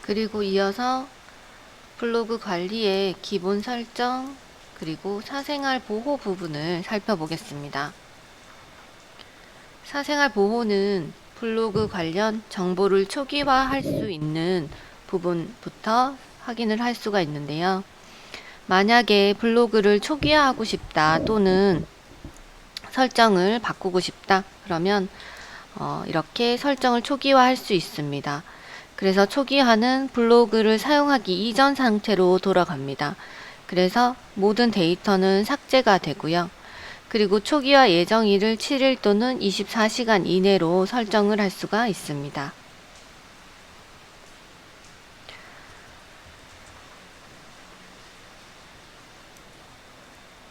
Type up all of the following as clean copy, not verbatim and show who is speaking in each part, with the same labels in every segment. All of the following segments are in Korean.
Speaker 1: 그리고 이어서 블로그 관리의 기본 설정 그리고 사생활 보호 부분을 살펴보겠습니다. 사생활 보호는 블로그 관련 정보를 초기화할 수 있는 부분부터 확인을 할 수가 있는데요. 만약에 블로그를 초기화하고 싶다 또는 설정을 바꾸고 싶다 그러면 이렇게 설정을 초기화할 수 있습니다. 그래서 초기화는 블로그를 사용하기 이전 상태로 돌아갑니다. 그래서 모든 데이터는 삭제가 되고요. 그리고 초기화 예정일을 7일 또는 24시간 이내로 설정을 할 수가 있습니다.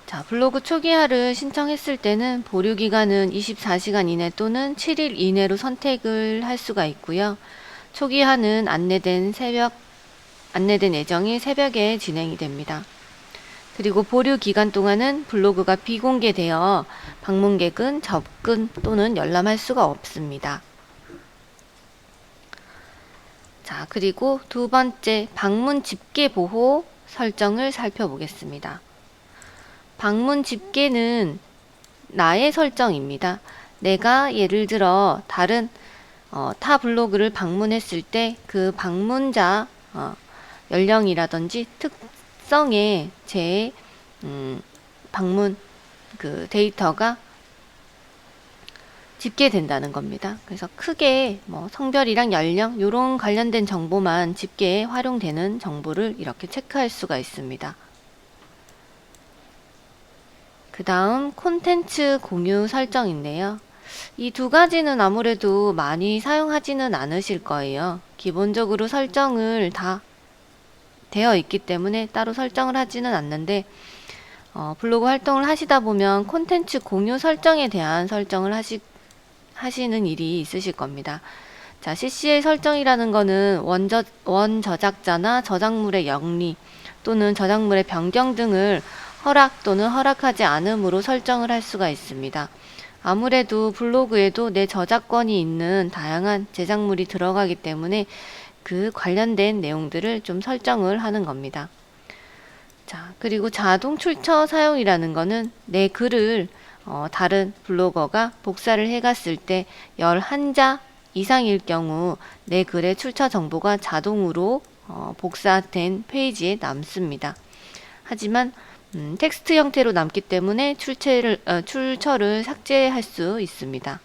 Speaker 1: 자, 블로그 초기화를 신청했을 때는 보류 기간은 24시간 이내 또는 7일 이내로 선택을 할 수가 있고요. 초기화는 안내된 예정일 새벽에 진행이 됩니다. 그리고 보류 기간 동안은 블로그가 비공개되어 방문객은 접근 또는 열람할 수가 없습니다. 자, 그리고 두 번째 방문 집계 보호 설정을 살펴보겠습니다. 방문 집계는 나의 설정입니다. 내가 예를 들어 다른 타 블로그를 방문했을 때 그 방문자 연령이라든지 특성에 제 방문 그 데이터가 집계된다는 겁니다. 그래서 크게 뭐 성별이랑 연령 이런 관련된 정보만 집계에 활용되는 정보를 이렇게 체크할 수가 있습니다. 그 다음 콘텐츠 공유 설정인데요. 이 두 가지는 아무래도 많이 사용하지는 않으실 거예요. 기본적으로 설정을 다 되어 있기 때문에 따로 설정을 하지는 않는데 블로그 활동을 하시다 보면 콘텐츠 공유 설정에 대한 설정을 하시는 일이 있으실 겁니다. 자, CC의 설정이라는 거는 원저작자나 저작물의 영리 또는 저작물의 변경 등을 허락 또는 허락하지 않음으로 설정을 할 수가 있습니다. 아무래도 블로그에도 내 저작권이 있는 다양한 제작물이 들어가기 때문에 그 관련된 내용들을 좀 설정을 하는 겁니다. 자, 그리고 자동 출처 사용이라는 거는 내 글을 다른 블로거가 복사를 해갔을 때 11자 이상일 경우 내 글의 출처 정보가 자동으로 복사된 페이지에 남습니다. 하지만 텍스트 형태로 남기 때문에 출처를 삭제할 수 있습니다.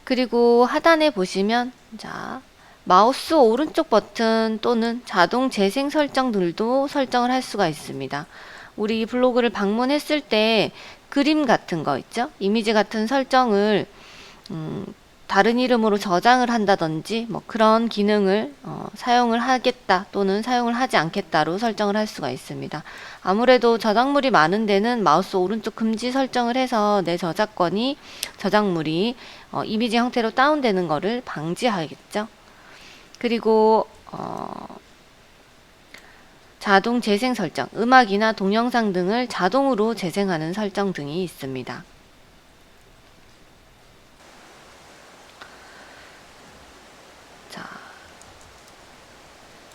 Speaker 1: 그리고 하단에 보시면 자, 마우스 오른쪽 버튼 또는 자동 재생 설정들도 설정을 할 수가 있습니다. 우리 블로그를 방문했을 때 그림 같은 거 있죠? 이미지 같은 설정을 다른 이름으로 저장을 한다든지 뭐 그런 기능을 사용을 하겠다 또는 사용을 하지 않겠다로 설정을 할 수가 있습니다. 아무래도 저작물이 많은 데는 마우스 오른쪽 금지 설정을 해서 내 저작물이 이미지 형태로 다운되는 것을 방지하겠죠. 그리고 자동 재생 설정, 음악이나 동영상 등을 자동으로 재생하는 설정 등이 있습니다. 자,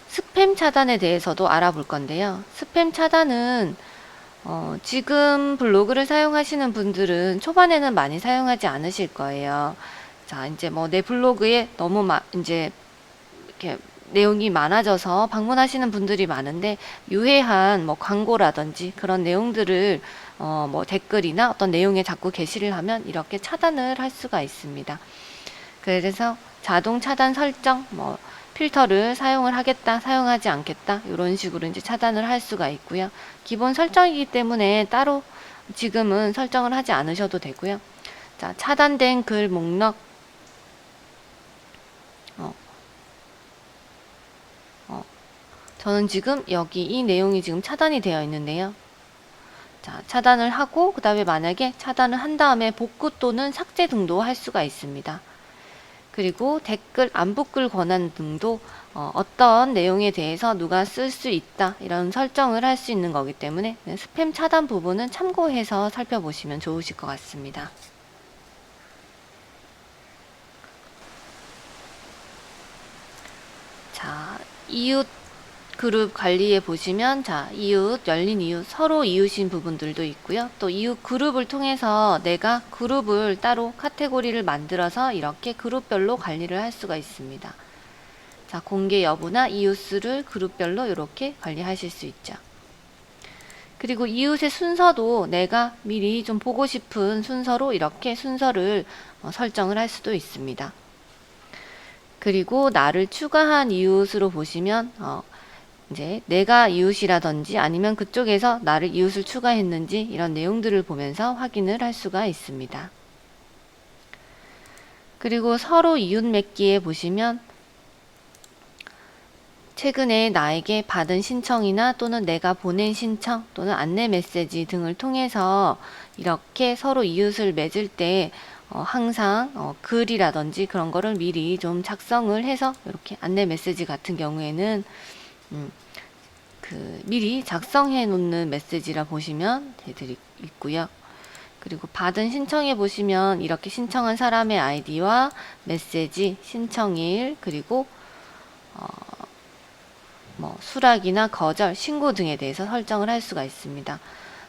Speaker 1: 스팸 차단에 대해서도 알아볼 건데요. 스팸 차단은 지금 블로그를 사용하시는 분들은 초반에는 많이 사용하지 않으실 거예요. 자, 이제 뭐 내 블로그에 너무 이제 이렇게 내용이 많아져서 방문하시는 분들이 많은데 유해한 뭐 광고라든지 그런 내용들을 뭐 댓글이나 어떤 내용에 자꾸 게시를 하면 이렇게 차단을 할 수가 있습니다. 그래서 자동 차단 설정, 뭐 필터를 사용을 하겠다, 사용하지 않겠다 이런 식으로 이제 차단을 할 수가 있고요. 기본 설정이기 때문에 따로 지금은 설정을 하지 않으셔도 되고요. 자, 차단된 글 목록 저는 지금 여기 이 내용이 지금 차단이 되어 있는데요. 자, 차단을 하고 그 다음에 만약에 차단을 한 다음에 복구 또는 삭제 등도 할 수가 있습니다. 그리고 댓글, 안붙글 권한 등도 어떤 내용에 대해서 누가 쓸 수 있다 이런 설정을 할 수 있는 거기 때문에 스팸 차단 부분은 참고해서 살펴보시면 좋으실 것 같습니다. 자, 이웃 그룹 관리에 보시면, 자, 이웃, 열린 이웃, 서로 이웃인 부분들도 있고요. 또 이웃 그룹을 통해서 내가 그룹을 따로 카테고리를 만들어서 이렇게 그룹별로 관리를 할 수가 있습니다. 자, 공개 여부나 이웃 수를 그룹별로 이렇게 관리하실 수 있죠. 그리고 이웃의 순서도 내가 미리 좀 보고 싶은 순서로 이렇게 순서를 설정을 할 수도 있습니다. 그리고 나를 추가한 이웃으로 보시면 이제 내가 이웃이라든지 아니면 그쪽에서 나를 이웃을 추가했는지 이런 내용들을 보면서 확인을 할 수가 있습니다. 그리고 서로 이웃 맺기에 보시면 최근에 나에게 받은 신청이나 또는 내가 보낸 신청 또는 안내 메시지 등을 통해서 이렇게 서로 이웃을 맺을 때 항상 글이라든지 그런 거를 미리 좀 작성을 해서 이렇게 안내 메시지 같은 경우에는 미리 작성해 놓는 메시지라 보시면 되들이 있고요. 그리고 받은 신청에 보시면 이렇게 신청한 사람의 아이디와 메시지, 신청일, 그리고 수락이나 거절, 신고 등에 대해서 설정을 할 수가 있습니다.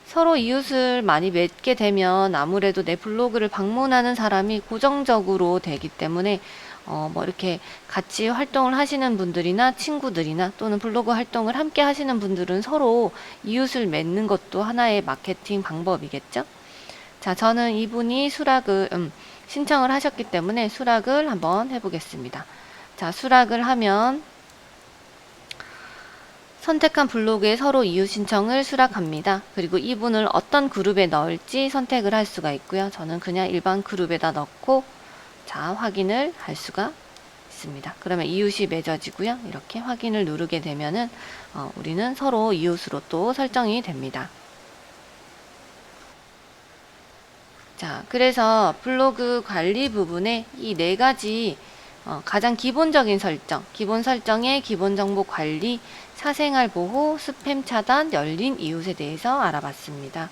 Speaker 1: 서로 이웃을 많이 맺게 되면 아무래도 내 블로그를 방문하는 사람이 고정적으로 되기 때문에 이렇게 같이 활동을 하시는 분들이나 친구들이나 또는 블로그 활동을 함께 하시는 분들은 서로 이웃을 맺는 것도 하나의 마케팅 방법이겠죠. 자, 저는 이분이 수락을 신청을 하셨기 때문에 수락을 한번 해보겠습니다. 자, 수락을 하면 선택한 블로그에 서로 이웃 신청을 수락합니다. 그리고 이분을 어떤 그룹에 넣을지 선택을 할 수가 있고요. 저는 그냥 일반 그룹에다 넣고 자, 확인을 할 수가 있습니다. 그러면 이웃이 맺어지고요. 이렇게 확인을 누르게 되면은 우리는 서로 이웃으로 또 설정이 됩니다. 자, 그래서 블로그 관리 부분에 이 네 가지 가장 기본적인 설정, 기본 설정의 기본 정보 관리, 사생활 보호, 스팸 차단, 열린 이웃에 대해서 알아봤습니다.